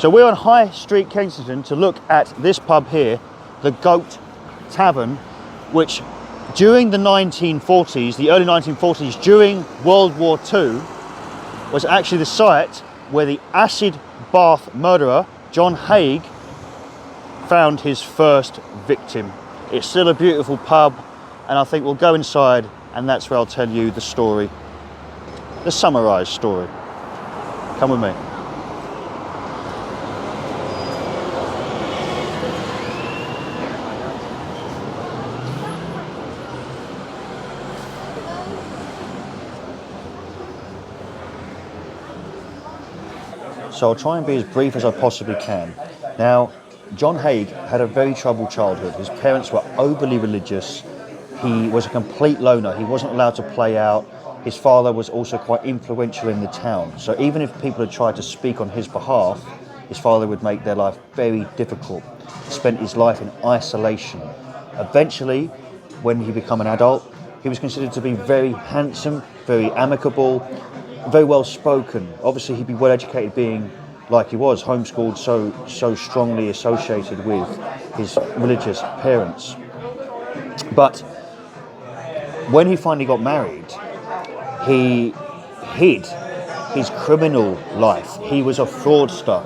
So we're on High Street, Kensington, to look at this pub here, the Goat Tavern, which during the 1940s, the early 1940s, during World War II, was actually the site where the acid bath murderer, John Haig, found his first victim. It's still a beautiful pub, and I think we'll go inside, and that's where I'll tell you the story, the summarised story. Come with me. So I'll try and be as brief as I possibly can. Now, John Haig had a very troubled childhood. His parents were overly religious. He was a complete loner. He wasn't allowed to play out. His father was also quite influential in the town. So even if people had tried to speak on his behalf, his father would make their life very difficult. He spent his life in isolation. Eventually, when he became an adult, he was considered to be very handsome, very amicable, very well spoken. Obviously, he'd be well educated, being like he was, homeschooled, so strongly associated with his religious parents. But when he finally got married, he hid his criminal life. He was a fraudster,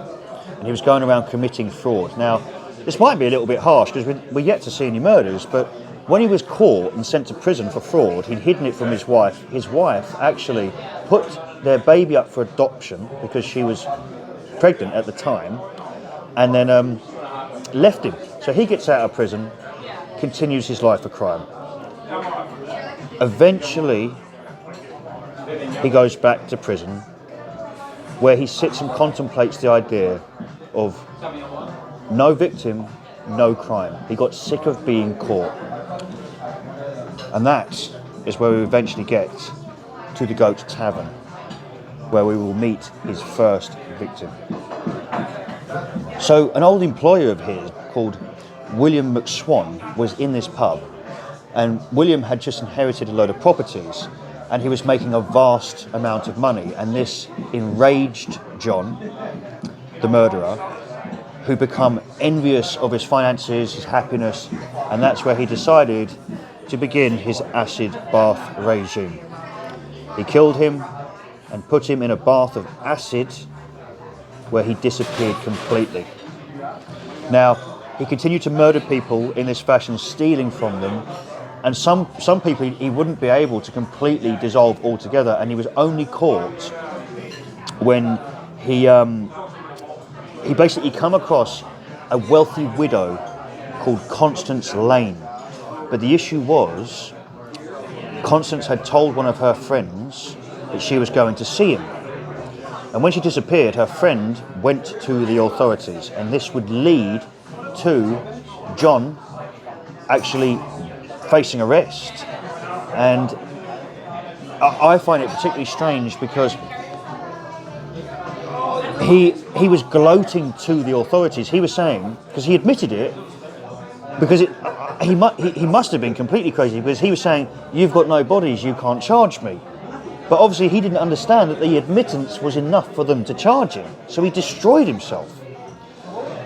and he was going around committing fraud. Now, this might be a little bit harsh because we're yet to see any murders, but when he was caught and sent to prison for fraud, he'd hidden it from his wife. His wife actually put their baby up for adoption because she was pregnant at the time, and then left him. So he gets out of prison, continues his life of crime. Eventually, he goes back to prison, where he sits and contemplates the idea of no victim, no crime. He got sick of being caught. And that is where we eventually get to the Goat Tavern, where we will meet his first victim. So an old employer of his called William McSwan was in this pub, and William had just inherited a load of properties, and he was making a vast amount of money, and this enraged John, the murderer, who became envious of his finances, his happiness, and that's where he decided to begin his acid bath regime. He killed him and put him in a bath of acid where he disappeared completely. Now, he continued to murder people in this fashion, stealing from them, and some people he wouldn't be able to completely dissolve altogether, and he was only caught when he basically come across a wealthy widow called Constance Lane. But the issue was, Constance had told one of her friends that she was going to see him. And when she disappeared, her friend went to the authorities, and this would lead to John actually facing arrest. And I find it particularly strange because he was gloating to the authorities. He was saying, because he admitted it, because he must have been completely crazy, because he was saying, you've got no bodies, you can't charge me. But obviously he didn't understand that the admittance was enough for them to charge him. So he destroyed himself.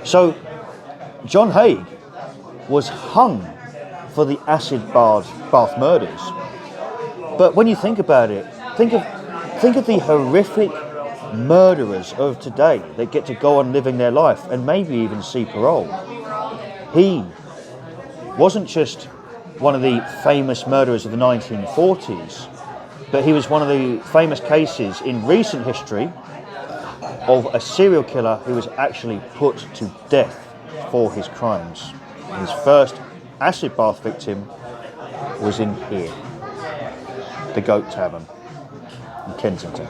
So John Haig was hung for the acid bath murders. But when you think about it, think of the horrific murderers of today that get to go on living their life and maybe even see parole. He wasn't just one of the famous murderers of the 1940s, but he was one of the famous cases in recent history of a serial killer who was actually put to death for his crimes. His first acid bath victim was in here, the Goat Tavern in Kensington.